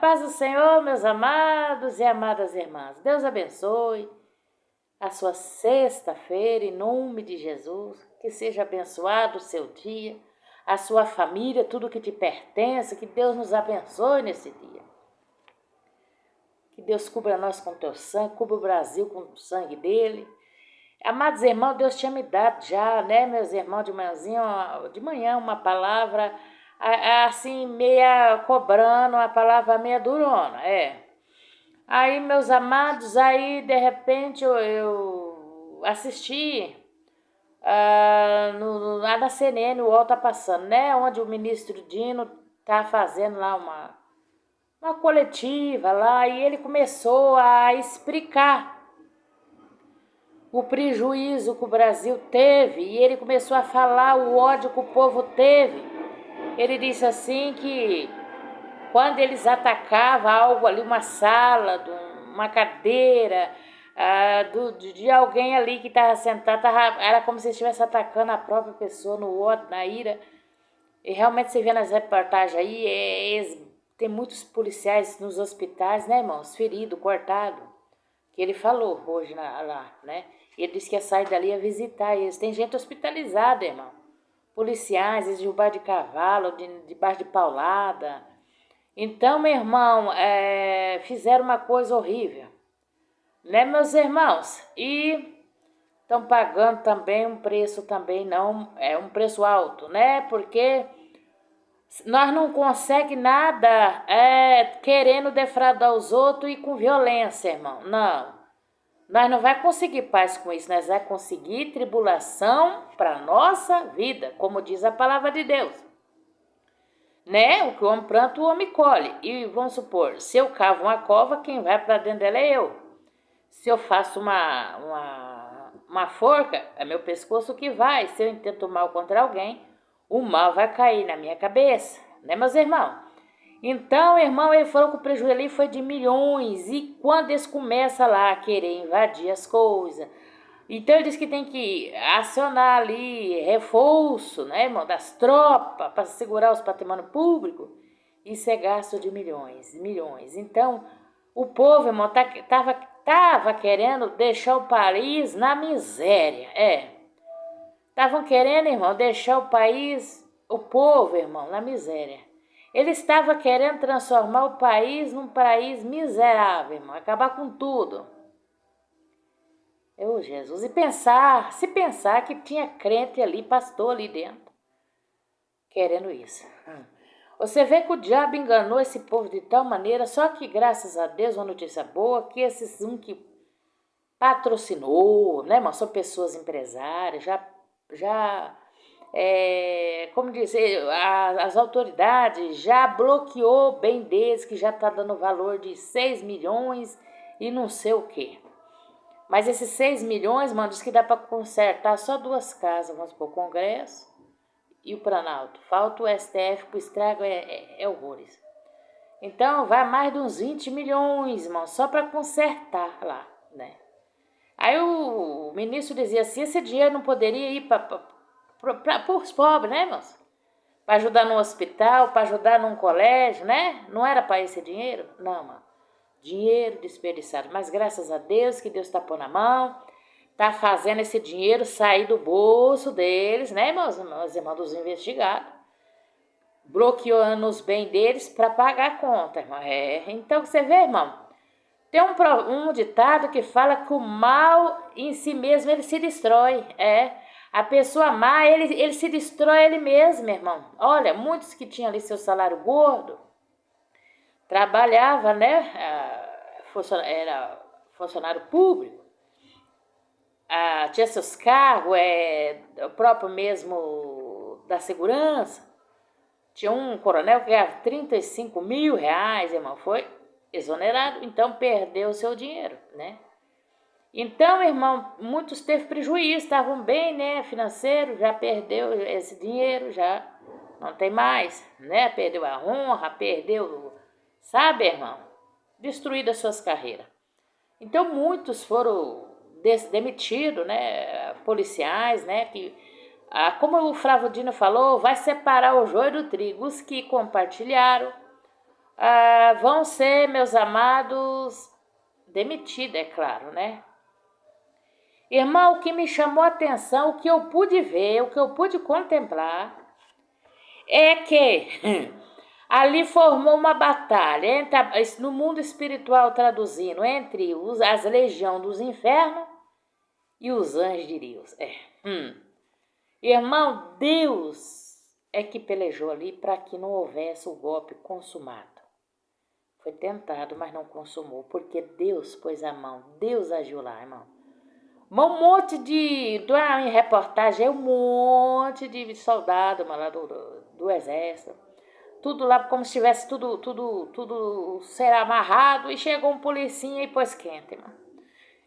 paz do Senhor, meus amados e amadas irmãs. Deus abençoe a sua sexta-feira, em nome de Jesus. Que seja abençoado o seu dia, a sua família, tudo que te pertence. Que Deus nos abençoe nesse dia. Que Deus cubra nós com o teu sangue, cubra o Brasil com o sangue dele. Amados irmãos, Deus tinha me dado já, né, meus irmãos, de manhã uma palavra assim, meia cobrando, uma palavra meia durona, Aí, meus amados, aí de repente eu assisti lá na CNN, o UOL tá passando, né, onde o ministro Dino tá fazendo lá uma coletiva lá, e ele começou a explicar o prejuízo que o Brasil teve, e ele começou a falar o ódio que o povo teve. Ele disse assim que quando eles atacavam algo ali, uma sala, uma cadeira, de alguém ali que estava sentado, era como se estivesse atacando a própria pessoa no ódio, na ira. E realmente você vê nas reportagens aí, tem muitos policiais nos hospitais, né, irmãos, ferido, cortado, que ele falou hoje lá, né? Ele disse que ia sair dali a visitar eles. Tem gente hospitalizada, irmão. Policiais, eles derrubaram de cavalo, debaixo de paulada. Então, meu irmão, fizeram uma coisa horrível, né, meus irmãos? E estão pagando também um preço também, não, um preço alto, né? Porque nós não conseguimos nada querendo defraudar os outros e com violência, irmão. Não. Nós não vamos conseguir paz com isso, nós vamos conseguir tribulação para a nossa vida, como diz a palavra de Deus. Né? O que o homem planta, o homem colhe. E vamos supor, se eu cavo uma cova, quem vai para dentro dela é eu. Se eu faço uma forca, é meu pescoço que vai. Se eu intento mal contra alguém, o mal vai cair na minha cabeça. Né, meus irmãos? Então, irmão, ele falou que o prejuízo ali foi de milhões. E quando eles começam lá a querer invadir as coisas, então ele diz que tem que acionar ali reforço, né, irmão, das tropas para segurar os patrimônios públicos. Isso é gasto de milhões, milhões. Então, o povo, irmão, tava querendo deixar o país na miséria, Estavam querendo, irmão, deixar o país, o povo, irmão, na miséria. Ele estava querendo transformar o país num país miserável, irmão, acabar com tudo. Jesus, se pensar que tinha crente ali, pastor ali dentro, querendo isso. Você vê que o diabo enganou esse povo de tal maneira, só que graças a Deus, uma notícia boa, que esses que patrocinou, né, irmão, são pessoas empresárias, como dizer, as autoridades já bloqueou bem deles, que já está dando valor de 6 milhões e não sei o quê. Mas esses 6 milhões, mano, diz que dá para consertar só 2 casas, vamos supor, o Congresso e o Planalto. Falta o STF, que o estrago é horrores. Então, vai mais de uns 20 milhões, irmão, só para consertar lá, né? Aí o ministro dizia assim, esse dinheiro não poderia ir para os pobres, né, irmãos? Para ajudar no hospital, para ajudar num colégio, né? Não era para esse dinheiro? Não, mano. Dinheiro desperdiçado. Mas graças a Deus, que Deus está pondo na mão, está fazendo esse dinheiro sair do bolso deles, né, irmãos? Os irmãos dos investigados. Bloqueando os bens deles para pagar a conta, irmão. Então, você vê, irmão, tem um ditado que fala que o mal em si mesmo, ele se destrói, A pessoa má, ele se destrói ele mesmo, meu irmão. Olha, muitos que tinham ali seu salário gordo, trabalhava, né? Era funcionário público, tinha seus cargos, o próprio mesmo da segurança. Tinha um coronel que ganhava 35 mil reais, irmão, foi exonerado, então perdeu o seu dinheiro, né? Então, irmão, muitos teve prejuízo, estavam bem, né, financeiro, já perdeu esse dinheiro, já não tem mais, né, perdeu a honra, perdeu, sabe, irmão, destruído as suas carreiras. Então, muitos foram demitidos, né, policiais, né, que, como o Flávio Dino falou, vai separar o joio do trigo, os que compartilharam, vão ser, meus amados, demitidos, é claro, né? Irmão, o que me chamou a atenção, o que eu pude ver, o que eu pude contemplar, é que ali formou uma batalha, no mundo espiritual traduzindo, entre as legiões dos infernos e os anjos de Deus. Irmão, Deus é que pelejou ali para que não houvesse o golpe consumado. Foi tentado, mas não consumou, porque Deus pôs a mão, Deus agiu lá, irmão. Um monte em reportagem, um monte de soldado lá do exército, tudo lá como se tivesse tudo ser amarrado, e chegou um policinha e pôs quente, irmão.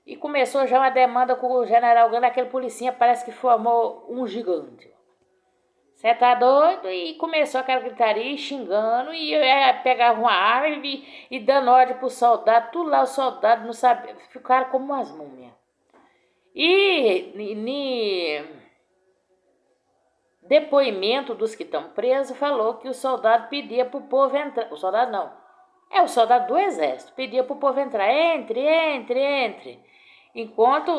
E começou já uma demanda com o general Gana, aquele policinha parece que formou um gigante. Você tá doido? E começou aquela gritaria, xingando, e pegava uma arma e dando ordem pro soldado, tudo lá os soldados não sabiam, ficaram como umas múmias. E depoimento dos que estão presos falou que o soldado pedia pro povo entrar, o soldado não, o soldado do exército, pedia pro povo entrar, entre. Enquanto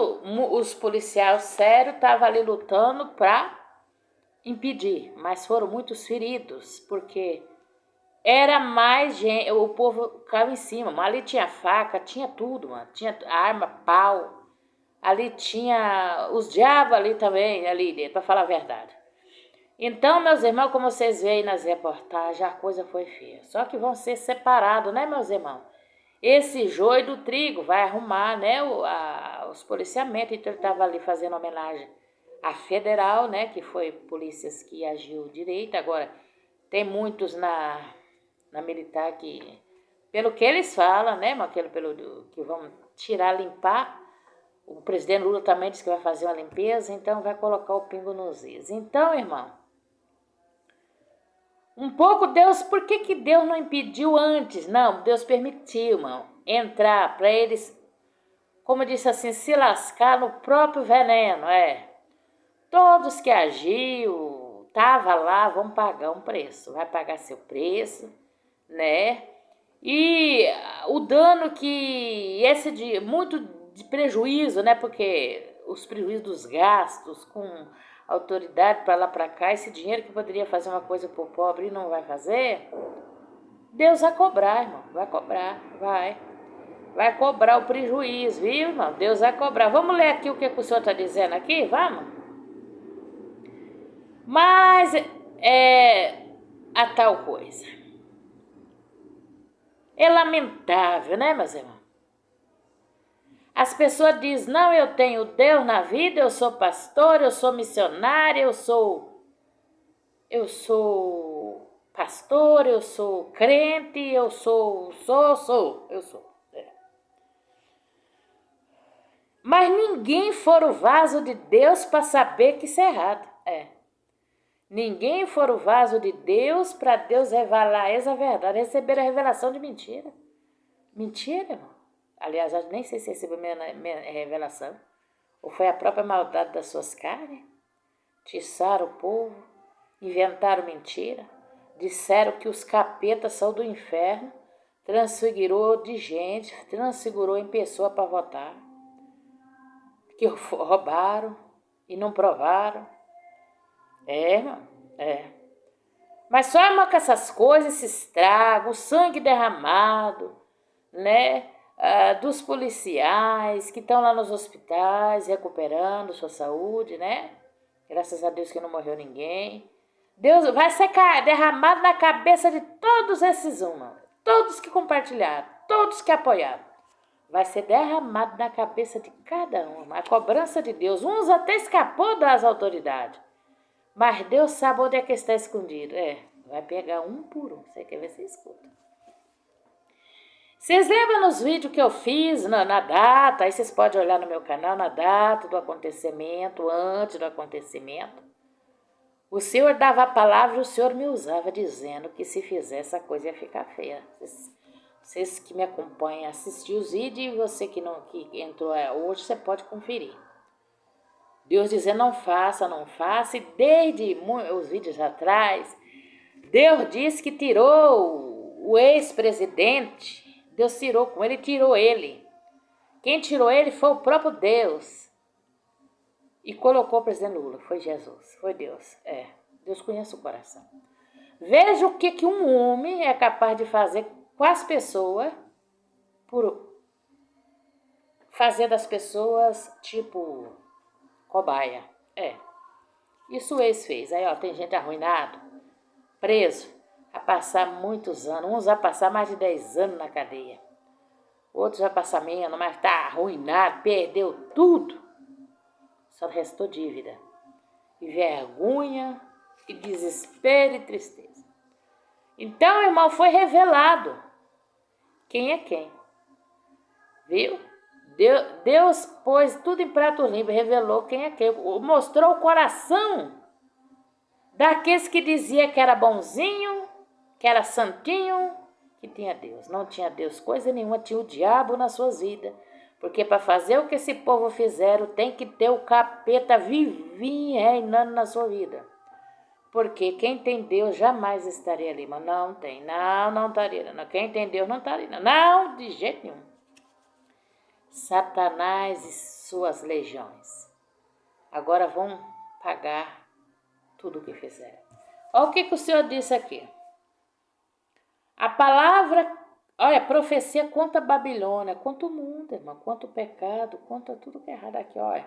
os policiais sérios estavam ali lutando para impedir, mas foram muitos feridos, porque era mais gente, o povo caiu em cima, mas ali tinha faca, tinha tudo, mano, tinha arma, pau, ali tinha os diabos ali também, ali dentro, para falar a verdade. Então, meus irmãos, como vocês veem nas reportagens, a coisa foi feia, só que vão ser separados, né, meus irmãos? Esse joio do trigo vai arrumar, né, os policiamentos, então ele estava ali fazendo homenagem a federal, né, que foi polícias que agiu direito. Agora, tem muitos na militar que, pelo que eles falam, né, que vão tirar, limpar, o presidente Lula também disse que vai fazer uma limpeza, então vai colocar o pingo nos is. Então, irmão, um pouco Deus, por que Deus não impediu antes? Não, Deus permitiu, irmão, entrar para eles, como disse assim, se lascar no próprio veneno, Todos que agiu, tava lá, vão pagar um preço, vai pagar seu preço, né? E o dano que muito de prejuízo, né? Porque os prejuízos dos gastos com autoridade para lá para cá, esse dinheiro que poderia fazer uma coisa para o pobre e não vai fazer, Deus vai cobrar, irmão, vai cobrar, vai cobrar o prejuízo, viu, irmão? Deus vai cobrar. Vamos ler aqui o que o senhor está dizendo aqui, vamos? Mas a tal coisa. É lamentável, né, meus irmãos? As pessoas dizem, não, eu tenho Deus na vida, eu sou pastor, eu sou missionária, eu sou pastor, eu sou crente, eu sou. Mas ninguém for o vaso de Deus para saber que isso é errado. Ninguém for o vaso de Deus para Deus revelar essa verdade, receber a revelação de mentira. Mentira, irmão. Aliás, eu nem sei se recebeu minha revelação. Ou foi a própria maldade das suas carnes. Tiçaram o povo, inventaram mentira, disseram que os capetas são do inferno, transfigurou de gente, transfigurou em pessoa para votar. Que roubaram e não provaram. Irmão, Mas só, irmão, com essas coisas, esse estrago, o sangue derramado, né? Dos policiais que estão lá nos hospitais recuperando sua saúde, né? Graças a Deus que não morreu ninguém. Deus vai ser derramado na cabeça de todos esses todos que compartilharam, todos que apoiaram. Vai ser derramado na cabeça de cada um, a cobrança de Deus. Uns até escapou das autoridades. Mas Deus sabe onde é que está escondido. Vai pegar um por um. Você quer ver, você escuta. Vocês lembram nos vídeos que eu fiz na data? Aí vocês podem olhar no meu canal, na data do acontecimento, antes do acontecimento. O Senhor dava a palavra e o Senhor me usava dizendo que se fizesse a coisa ia ficar feia. Vocês que me acompanham, assistir os vídeos, e você que entrou hoje, você pode conferir. Deus dizendo não faça, e desde os vídeos atrás, Deus disse que tirou o ex-presidente, Deus tirou com ele, tirou ele. Quem tirou ele foi o próprio Deus. E colocou o presidente Lula. Foi Jesus, foi Deus. Deus conhece o coração. Veja o que um homem é capaz de fazer com as pessoas, por fazer das pessoas tipo cobaia. Isso o ex fez. Aí, ó, tem gente arruinado, preso, a passar muitos anos. Uns vai passar mais de 10 anos na cadeia. Outros vai passar menos, mas tá arruinado, perdeu tudo. Só restou dívida. E vergonha, e desespero e tristeza. Então, irmão, foi revelado quem é quem. Viu? Deus pôs tudo em prato limpo, revelou quem é quem. Mostrou o coração daqueles que dizia que era bonzinho, que era santinho, que tinha Deus. Não tinha Deus coisa nenhuma, tinha o diabo nas suas vidas. Porque para fazer o que esse povo fizeram, tem que ter o capeta vivinho reinando na sua vida. Porque quem tem Deus jamais estaria ali. Mas não tem, não estaria. Não. Quem tem Deus não estaria. Não, de jeito nenhum. Satanás e suas legiões agora vão pagar tudo o que fizeram. Olha o que o Senhor disse aqui. A palavra, olha, profecia contra a Babilônia, contra o mundo, irmão, contra o pecado, contra tudo que é errado aqui, olha.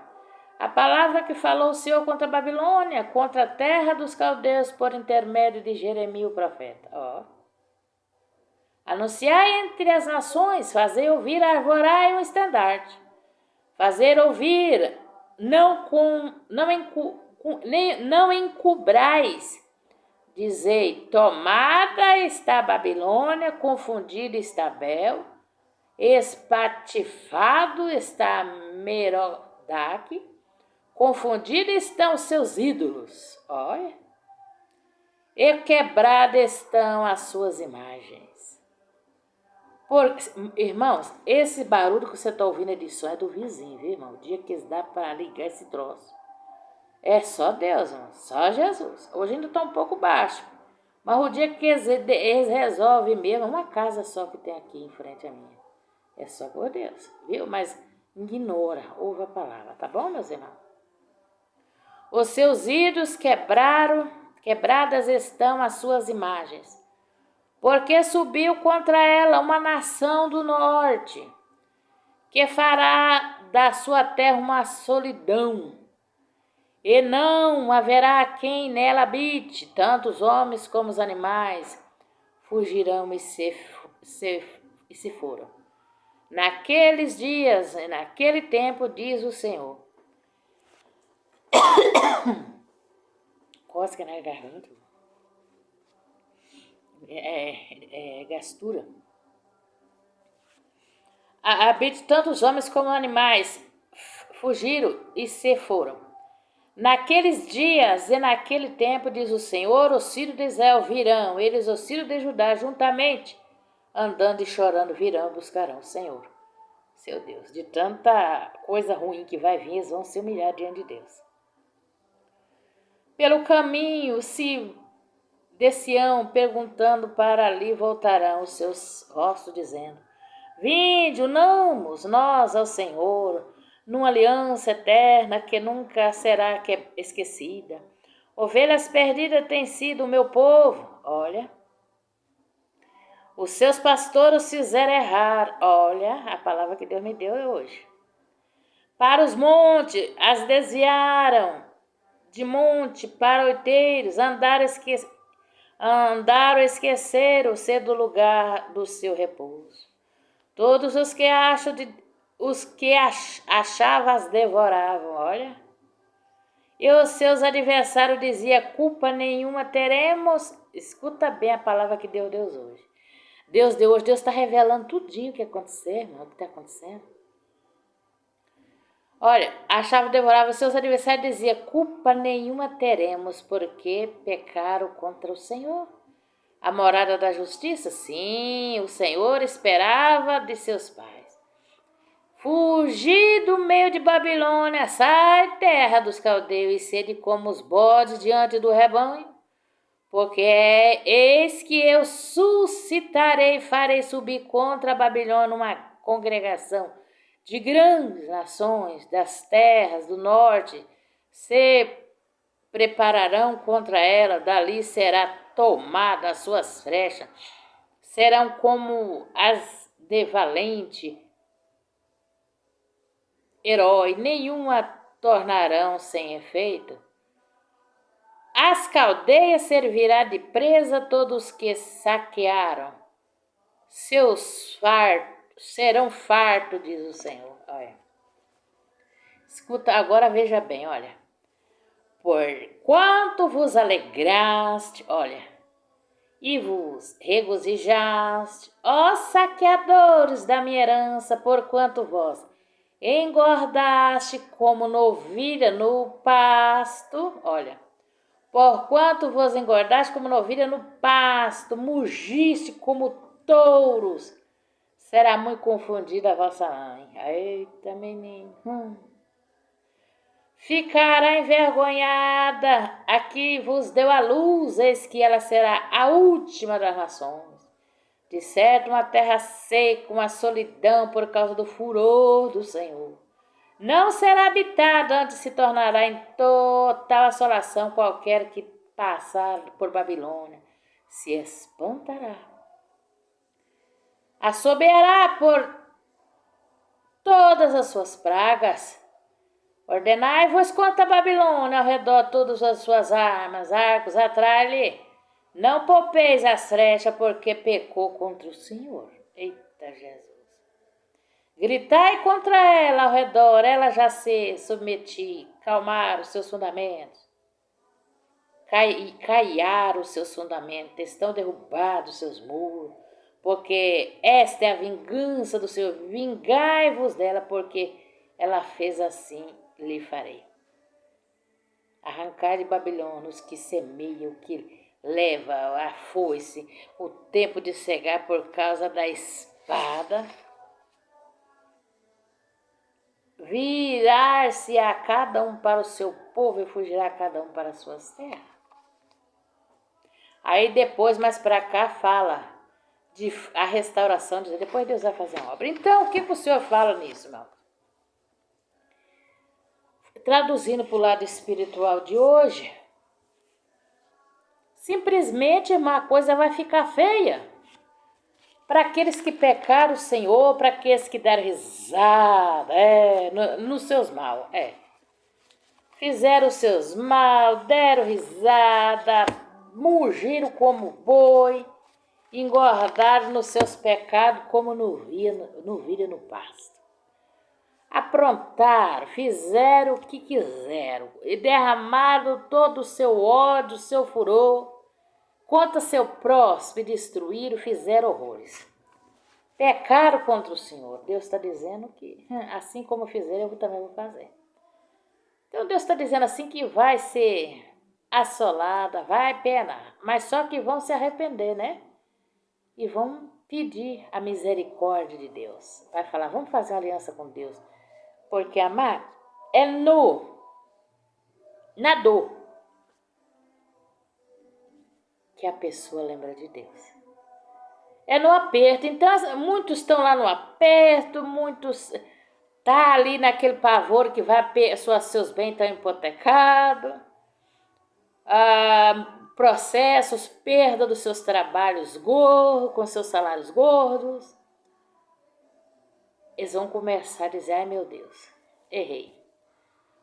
A palavra que falou o Senhor contra a Babilônia, contra a terra dos caldeus, por intermédio de Jeremias o profeta. Ó. Anunciai entre as nações, fazer ouvir, arvorai um estandarte. Fazer ouvir, não encubrais. Dizei, tomada está a Babilônia, confundida está Bel, espatifado está Merodach, confundidos estão os seus ídolos, olha, e quebradas estão as suas imagens. Irmãos, esse barulho que você está ouvindo de som é do vizinho, viu, irmão? O dia que eles dá para ligar esse troço. É só Deus, irmão, só Jesus. Hoje ainda está um pouco baixo, mas o dia que eles resolvem mesmo, uma casa só que tem aqui em frente a minha. É só por Deus, viu? Mas ignora, ouve a palavra, tá bom, meus irmãos? Os seus ídolos quebradas estão as suas imagens. Porque subiu contra ela uma nação do norte, que fará da sua terra uma solidão, e não haverá quem nela habite, tanto os homens como os animais fugirão e se foram. Naqueles dias e naquele tempo, diz o Senhor. Cosca na garganta. Gastura. Habite tanto os homens como os animais fugiram e se foram. Naqueles dias e naquele tempo, diz o Senhor, os filhos de Israel virão, eles os filhos de Judá juntamente, andando e chorando, virão, buscarão o Senhor, seu Deus. De tanta coisa ruim que vai vir, eles vão se humilhar diante de Deus. Pelo caminho, de Sião, perguntando para ali, voltarão os seus rostos, dizendo, vinde, unamos nós ao Senhor, numa aliança eterna que nunca será esquecida. Ovelhas perdidas têm sido o meu povo, olha. Os seus pastores fizeram errar, olha, a palavra que Deus me deu hoje. Para os montes, as desviaram, de monte para oiteiros, andaram esqueceram-se do lugar do seu repouso. Todos os que achavam as devoravam, olha. E os seus adversários diziam, culpa nenhuma teremos. Escuta bem a palavra que Deus deu hoje. Deus deu hoje, Deus está revelando tudinho o que aconteceu, irmão, o que está acontecendo. Olha, achava devorava, seus adversários diziam, culpa nenhuma teremos, porque pecaram contra o Senhor. A morada da justiça? Sim, o Senhor esperava de seus pais. Fugi do meio de Babilônia, sai terra dos caldeus e sede como os bodes diante do rebanho. Porque eis que eu suscitarei, farei subir contra a Babilônia uma congregação de grandes nações das terras do norte, se prepararão contra ela, dali será tomada as suas flechas, serão como as de valente herói, nenhuma tornarão sem efeito. As caldeias servirá de presa todos que saquearam. Seus fartos serão fartos, diz o Senhor. Olha. Escuta, agora veja bem, olha. Por quanto vos alegraste, olha, e vos regozijaste, ó saqueadores da minha herança, porquanto vós engordaste como novilha no pasto, olha. Porquanto vos engordaste como novilha no pasto, mugiste como touros, será muito confundida a vossa mãe. Eita, menino. Ficará envergonhada a que vos deu a luz, eis que ela será a última das nações. De certo, uma terra seca, uma solidão por causa do furor do Senhor. Não será habitada, antes se tornará em total assolação qualquer que passar por Babilônia. Se espantará. Assobeará por todas as suas pragas. Ordenai-vos contra a Babilônia ao redor todas as suas armas, arcos, atrai-lhe. Não poupeis as flechas, porque pecou contra o Senhor. Eita Jesus. Gritai contra ela ao redor, ela já se submetiu, calmar os seus fundamentos, caiar os seus fundamentos, estão derrubados os seus muros, porque esta é a vingança do Senhor, vingai-vos dela, porque ela fez assim, lhe farei. Arrancar de Babilônia os que semeiam, que leva a foice, o tempo de cegar por causa da espada, virar-se a cada um para o seu povo e fugirá cada um para as suas terras. Aí depois, mais para cá, fala de a restauração, depois Deus vai fazer uma obra. Então, o que o Senhor fala nisso, meu? Traduzindo para o lado espiritual de hoje, simplesmente uma coisa vai ficar feia. Para aqueles que pecaram o Senhor, para aqueles que deram risada, nos seus mal, fizeram os seus mal, deram risada, mugiram como boi, engordaram nos seus pecados como novilha no pasto. Aprontaram, fizeram o que quiseram e derramaram todo o seu ódio, o seu furor contra seu próximo e destruíram, fizeram horrores. Pecaram contra o Senhor. Deus está dizendo que assim como fizeram, eu também vou fazer. Então Deus está dizendo assim que vai ser assolada, vai penar, mas só que vão se arrepender, né? E vão pedir a misericórdia de Deus. Vai falar, vamos fazer uma aliança com Deus. Porque, amado, é na dor, que a pessoa lembra de Deus. É no aperto. Então, muitos estão lá no aperto, muitos tá ali naquele pavor que seus bens estão hipotecados, processos, perda dos seus trabalhos gordos, com seus salários gordos. Eles vão começar a dizer, ai meu Deus, errei.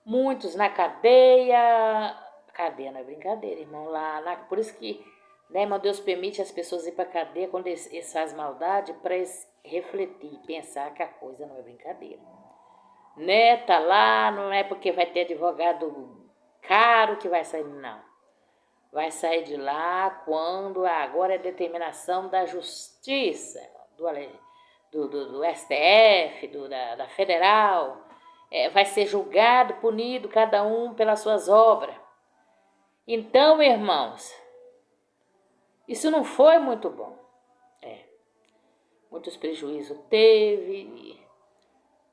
Muitos na cadeia não é brincadeira, irmão, por isso que, né, irmão, Deus permite as pessoas ir para a cadeia quando eles fazem maldade, para eles refletir, pensar que a coisa não é brincadeira. Né, tá lá, não é porque vai ter advogado caro que vai sair, não. Vai sair de lá quando agora é determinação da justiça, do STF, da federal, vai ser julgado, punido cada um pelas suas obras. Então, irmãos, isso não foi muito bom. Muitos prejuízos teve,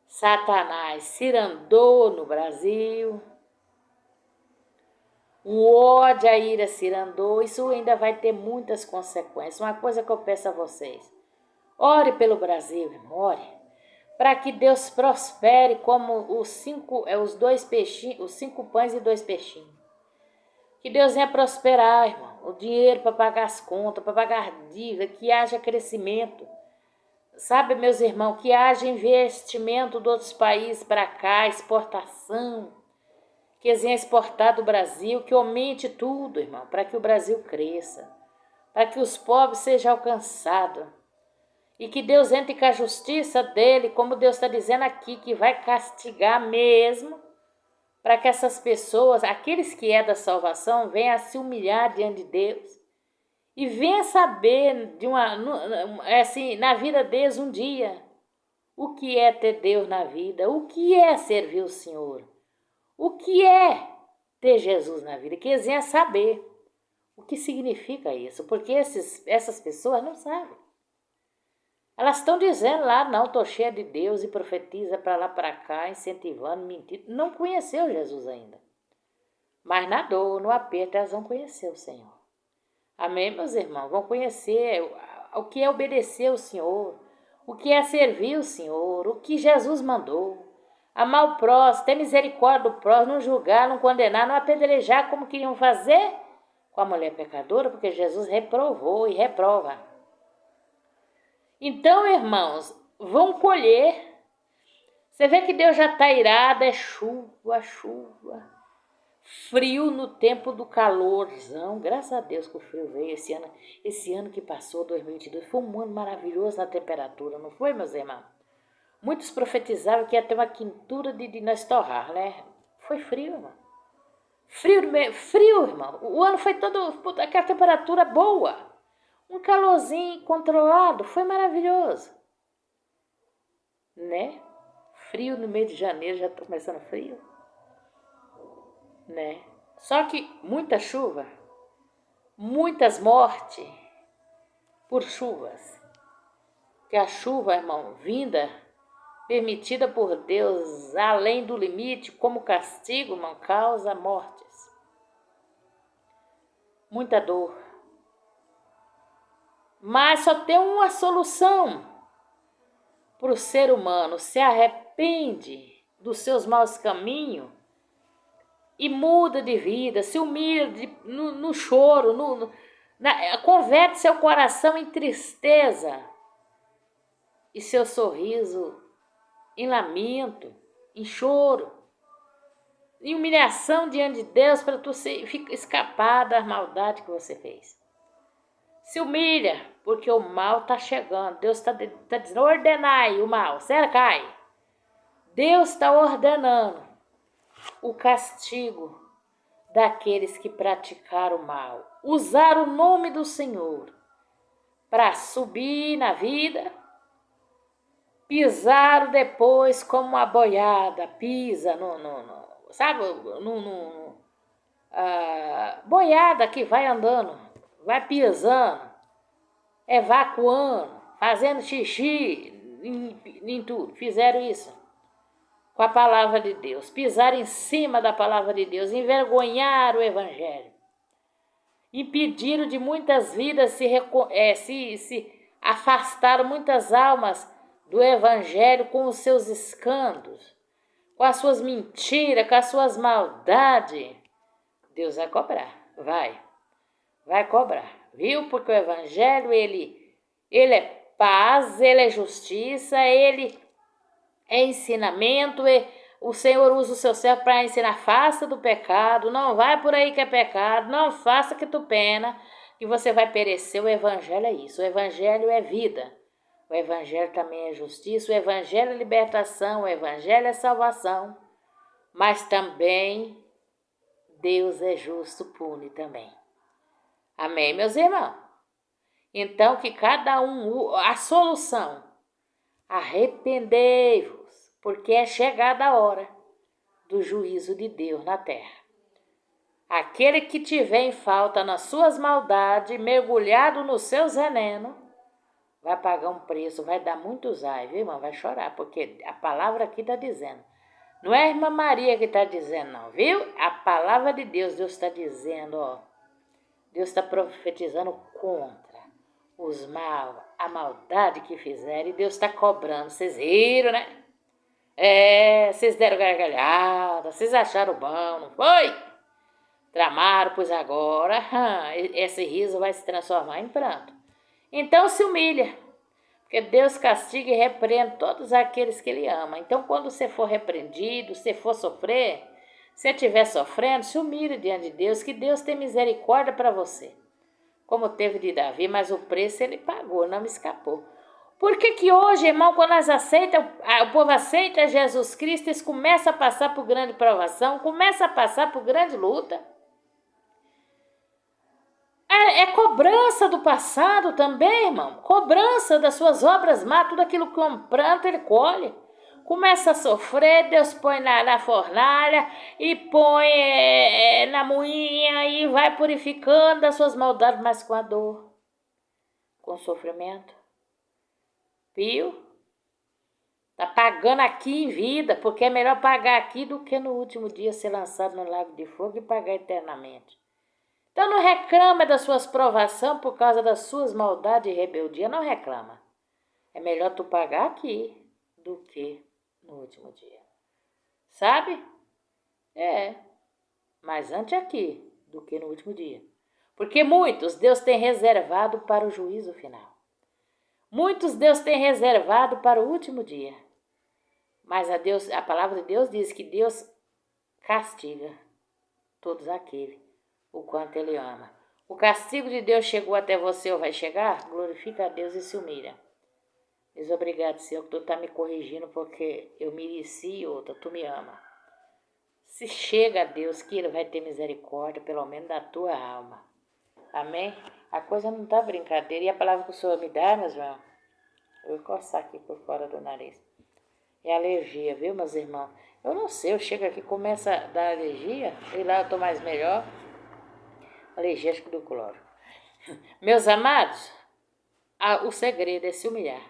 Satanás cirandou no Brasil, o ódio, a ira se andou, isso ainda vai ter muitas consequências. Uma coisa que eu peço a vocês, ore pelo Brasil, irmão, ore, para que Deus prospere como os 2 peixinhos, os 5 pães e 2 peixinhos. Que Deus venha prosperar, irmão, o dinheiro para pagar as contas, para pagar dívida, que haja crescimento. Sabe, meus irmãos, que haja investimento de outros países para cá, exportação, que eles venham exportar do Brasil, que aumente tudo, irmão, para que o Brasil cresça, para que os pobres sejam alcançados. E que Deus entre com a justiça dele, como Deus está dizendo aqui, que vai castigar mesmo, para que essas pessoas, aqueles que é da salvação, venham a se humilhar diante de Deus. E venha saber assim, na vida deles um dia, o que é ter Deus na vida, o que é servir o Senhor, o que é ter Jesus na vida, que eles venham saber o que significa isso, porque essas pessoas não sabem. Elas estão dizendo lá, não, estou cheia de Deus e profetiza para lá para cá, incentivando, mentindo. Não conheceu Jesus ainda. Mas na dor, no aperto, elas vão conhecer o Senhor. Amém, meus irmãos? Vão conhecer o que é obedecer ao Senhor, o que é servir o Senhor, o que Jesus mandou. Amar o próximo, ter misericórdia do próximo, não julgar, não condenar, não apedrejar como queriam fazer com a mulher pecadora, porque Jesus reprovou e reprova. Então, irmãos, vão colher. Você vê que Deus já está irado, é chuva, chuva. Frio no tempo do calorzão. Graças a Deus que o frio veio esse ano. Esse ano que passou, 2022, foi um ano maravilhoso na temperatura, não foi, meus irmãos? Muitos profetizavam que ia ter uma quintura de nós torrar, né? Foi frio, irmão. Frio, irmão. O ano foi todo aquela temperatura boa. Um calorzinho controlado, foi maravilhoso. Né? Frio no mês de janeiro, já está começando frio. Né? Só que muita chuva, muitas mortes por chuvas. Que a chuva, irmão, vinda, permitida por Deus, além do limite, como castigo, irmão, causa mortes. Muita dor. Mas só tem uma solução para o ser humano: se arrepende dos seus maus caminhos e muda de vida, se humilha no choro, converte seu coração em tristeza e seu sorriso em lamento, em choro, em humilhação diante de Deus, para tu escapar da maldade que você fez. Se humilha, porque o mal está chegando. Deus está dizendo: ordenai o mal, cercai. Deus está ordenando o castigo daqueles que praticaram o mal. Usar o nome do Senhor para subir na vida, pisar depois como uma boiada, pisa boiada que vai andando, vai pisando, evacuando, fazendo xixi em tudo. Fizeram isso com a palavra de Deus, pisaram em cima da palavra de Deus, envergonharam o evangelho, impediram de muitas vidas se afastaram muitas almas do evangelho com os seus escândalos, com as suas mentiras, com as suas maldades. Deus vai cobrar, vai cobrar, viu? Porque o evangelho, ele é paz, ele é justiça, ele é ensinamento. O Senhor usa o seu servo para ensinar: afasta do pecado, não vai por aí que é pecado, não faça que tu pena, que você vai perecer. O evangelho é isso, o evangelho é vida, o evangelho também é justiça, o evangelho é libertação, o evangelho é salvação, mas também Deus é justo, pune também. Amém, meus irmãos? Então, que cada um, a solução: arrependei-vos, porque é chegada a hora do juízo de Deus na terra. Aquele que tiver em falta nas suas maldades, mergulhado nos seus venenos, vai pagar um preço, vai dar muitos ai, viu, irmão? Vai chorar, porque a palavra aqui está dizendo: Não é a irmã Maria que está dizendo, não, viu? A palavra de Deus, Deus está dizendo, ó. Deus está profetizando contra os mal, a maldade que fizeram. E Deus está cobrando. Vocês riram, né? Vocês deram gargalhada, vocês acharam bom, não foi? Tramaram, pois agora esse riso vai se transformar em pranto. Então se humilha, porque Deus castiga e repreende todos aqueles que Ele ama. Então quando você for repreendido, se for sofrer, se estiver sofrendo, se humilhe diante de Deus, que Deus tem misericórdia para você. Como teve de Davi, mas o preço Ele pagou, não me escapou. Por que hoje, irmão, quando o povo aceita Jesus Cristo, eles começam a passar por grande provação, começam a passar por grande luta? É cobrança do passado também, irmão. Cobrança das suas obras má, tudo aquilo que um planta, ele colhe. Começa a sofrer, Deus põe na fornalha e põe na moinha e vai purificando das suas maldades, mas com a dor, com o sofrimento. Viu? Tá pagando aqui em vida, porque é melhor pagar aqui do que no último dia ser lançado no lago de fogo e pagar eternamente. Então não reclama das suas provações por causa das suas maldades e rebeldia, não reclama. É melhor tu pagar aqui do que no último dia. Sabe? Mas antes aqui do que no último dia. Porque muitos Deus tem reservado para o juízo final. Muitos Deus tem reservado para o último dia. Mas a palavra de Deus diz que Deus castiga todos aqueles, o quanto Ele ama. O castigo de Deus chegou até você ou vai chegar? Glorifica a Deus e se humilha. Diz obrigado, Senhor, que tu está me corrigindo porque eu mereci outra, tu me ama. Se chega a Deus, que Ele vai ter misericórdia, pelo menos da tua alma. Amém? A coisa não está brincadeira. E a palavra que o Senhor me dá, meus irmãos, eu vou coçar aqui por fora do nariz. É alergia, viu, meus irmãos? Eu não sei, eu chego aqui, começa a dar alergia, e lá eu tô mais melhor. Alergia, acho que do cloro. Meus amados, o segredo é se humilhar.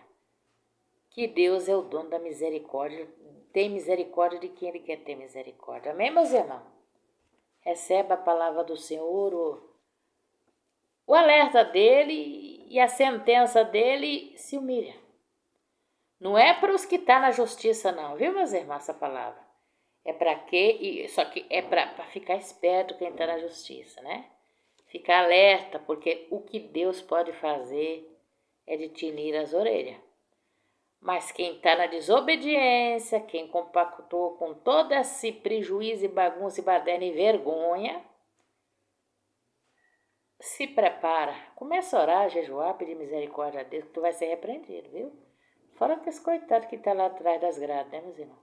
Que Deus é o dono da misericórdia, tem misericórdia de quem Ele quer ter misericórdia. Amém, meus irmãos? Receba a palavra do Senhor, o alerta dEle e a sentença dEle, se humilha. Não é para os que estão na justiça, não, viu, meus irmãos, essa palavra? É para quê? Só que é para ficar esperto quem está na justiça, né? Ficar alerta, porque o que Deus pode fazer é de tinir as orelhas. Mas quem está na desobediência, quem compactou com todo esse prejuízo e bagunça e baderna e vergonha, se prepara. Começa a orar, jejuar, pedir misericórdia a Deus, que tu vai ser repreendido, viu? Fora que esse coitado que está lá atrás das grades, né, meus irmãos?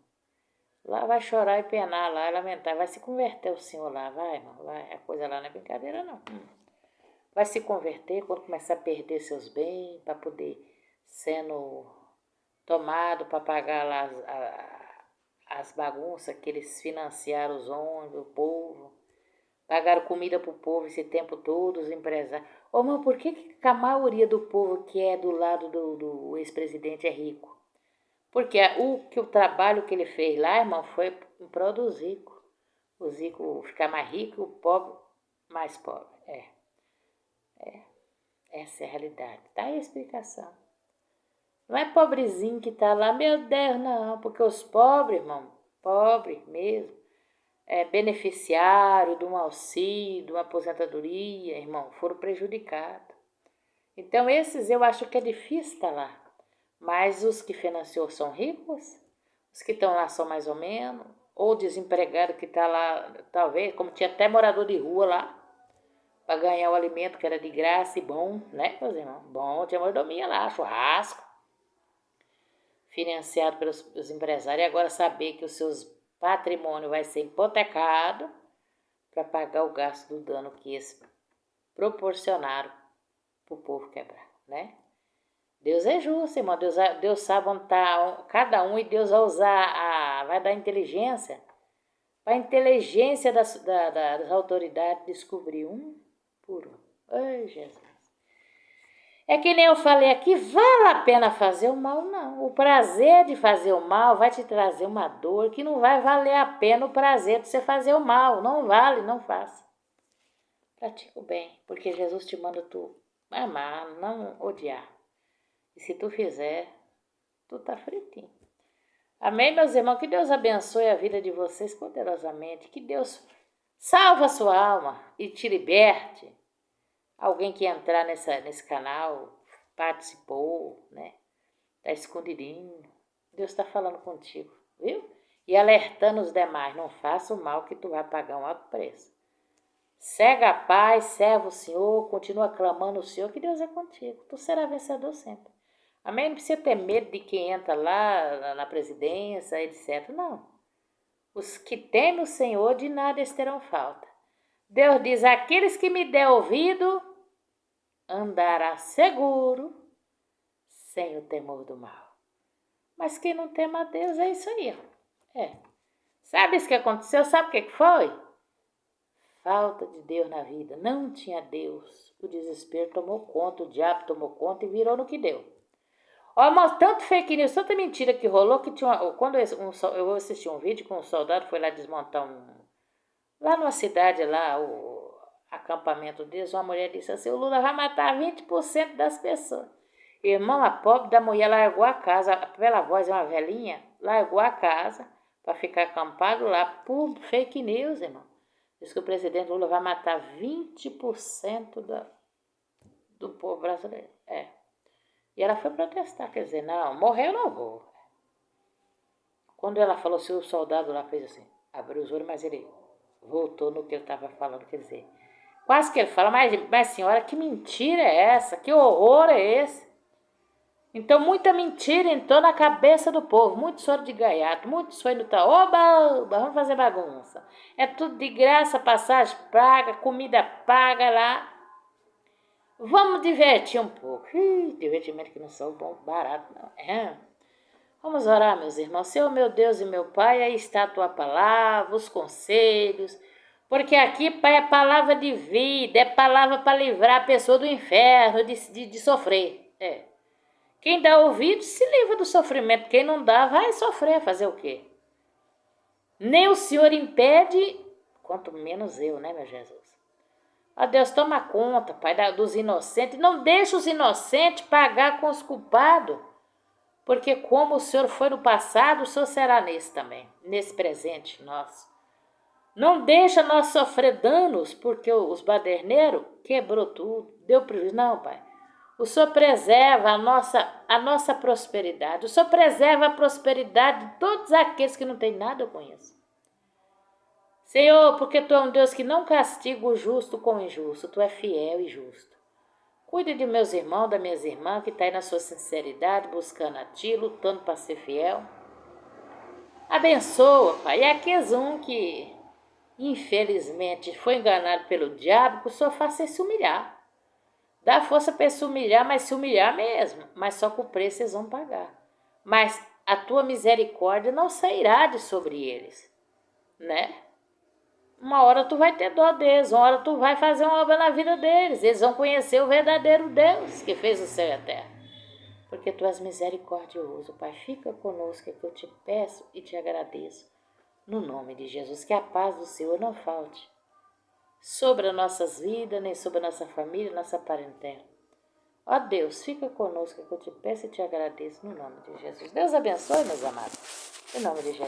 Lá vai chorar e penar, lá lamentar, vai se converter o Senhor lá, vai, irmão, vai. A coisa lá não é brincadeira, não. Vai se converter quando começar a perder seus bens, para poder sendo tomado para pagar lá as bagunças que eles financiaram os ônibus, o povo. Pagaram comida pro povo esse tempo todo, os empresários. Ô, mas por que a maioria do povo que é do lado do ex-presidente é rico? Porque o trabalho que ele fez lá, irmão, foi em prol dos ricos. Os ricos ficar mais ricos, o pobre mais pobre. Essa é a realidade. Tá aí a explicação. Não é pobrezinho que tá lá, meu Deus, não. Porque os pobres, irmão, pobres mesmo, beneficiário de um auxílio, de uma aposentadoria, irmão, foram prejudicados. Então esses eu acho que é difícil estar lá. Mas os que financiou são ricos, os que estão lá são mais ou menos, ou desempregado que está lá, talvez, como tinha até morador de rua lá, para ganhar o alimento que era de graça e bom, né, meus irmãos? Bom, tinha mordomia lá, churrasco, financiado pelos empresários, e agora saber que os seus patrimônios vai ser hipotecado para pagar o gasto do dano que eles proporcionaram para o povo quebrar, né? Deus é justo, irmão. Deus sabe onde está cada um e Deus vai dar inteligência. Para a inteligência das autoridades descobrir um por um. Ai, Jesus. É que nem eu falei aqui, vale a pena fazer o mal? Não. O prazer de fazer o mal vai te trazer uma dor que não vai valer a pena o prazer de você fazer o mal. Não vale, não faça. Pratica o bem, porque Jesus te manda tu amar, não odiar. E se tu fizer, tu tá fritinho. Amém, meus irmãos? Que Deus abençoe a vida de vocês poderosamente. Que Deus salve a sua alma e te liberte. Alguém que entrar nesse canal, participou, né? Tá escondidinho. Deus está falando contigo, viu? E alertando os demais, não faça o mal que tu vai pagar um alto preço. Cega a paz, serva o Senhor, continua clamando o Senhor, que Deus é contigo. Tu serás vencedor sempre. Amém? Não precisa ter medo de quem entra lá na presidência, etc. Não. Os que temem o Senhor, de nada eles terão falta. Deus diz, aqueles que me der ouvido, andará seguro, sem o temor do mal. Mas quem não teme a Deus, é isso aí. Sabe isso que aconteceu? Sabe o que foi? Falta de Deus na vida. Não tinha Deus. O desespero tomou conta, o diabo tomou conta e virou no que deu. Ó, mas tanto fake news, tanta mentira que rolou que tinha quando eu assisti um vídeo com um soldado foi lá desmontar lá numa cidade lá, o acampamento deles, uma mulher disse assim, o Lula vai matar 20% das pessoas. Irmão, a pobre da mulher largou a casa, pela voz é uma velhinha, largou a casa para ficar acampado lá por fake news, irmão. Diz que o presidente Lula vai matar 20% do povo brasileiro. E ela foi protestar, quer dizer, não, morrer eu não vou. Quando ela falou assim, o soldado lá fez assim, abriu os olhos, mas ele voltou no que ele estava falando, quer dizer, quase que ele fala, mas senhora, que mentira é essa? Que horror é esse? Então, muita mentira entrou na cabeça do povo, muito soro de gaiato, muito sonho tá, oba, vamos fazer bagunça. É tudo de graça, passagem paga, comida paga lá. Vamos divertir um pouco. Divertimento que não são bom, barato, não. Vamos orar, meus irmãos. Senhor, meu Deus e meu Pai, aí está a tua palavra, os conselhos. Porque aqui, Pai, é palavra de vida, é palavra para livrar a pessoa do inferno, de sofrer. Quem dá ouvido se livra do sofrimento. Quem não dá, vai sofrer, fazer o quê? Nem o Senhor impede, quanto menos eu, né, meu Jesus? Ó Deus, toma conta, Pai, dos inocentes. Não deixa os inocentes pagar com os culpados. Porque como o Senhor foi no passado, o Senhor será nesse também, nesse presente nosso. Não deixa nós sofrer danos, porque os baderneiros quebrou tudo, deu prejuízo. Não, Pai. O Senhor preserva a nossa prosperidade. O Senhor preserva a prosperidade de todos aqueles que não têm nada com isso. Senhor, porque Tu é um Deus que não castiga o justo com o injusto. Tu é fiel e justo. Cuide de meus irmãos, das minhas irmãs, que estão aí na sua sinceridade, buscando a Ti, lutando para ser fiel. Abençoa, Pai. E aqueles que, infelizmente, foi enganado pelo diabo, que o Senhor faça se humilhar. Dá força para se humilhar, mas se humilhar mesmo. Mas só com o preço eles vão pagar. Mas a Tua misericórdia não sairá de sobre eles, né? Uma hora Tu vai ter dó deles, uma hora Tu vai fazer uma obra na vida deles. Eles vão conhecer o verdadeiro Deus que fez o céu e a terra. Porque Tu és misericordioso, Pai. Fica conosco, é que eu te peço e te agradeço. No nome de Jesus, que a paz do Senhor não falte sobre as nossas vidas, nem sobre a nossa família, nossa parentela. Ó Deus, fica conosco, que eu te peço e te agradeço no nome de Jesus. Deus abençoe, meus amados. Em nome de Jesus.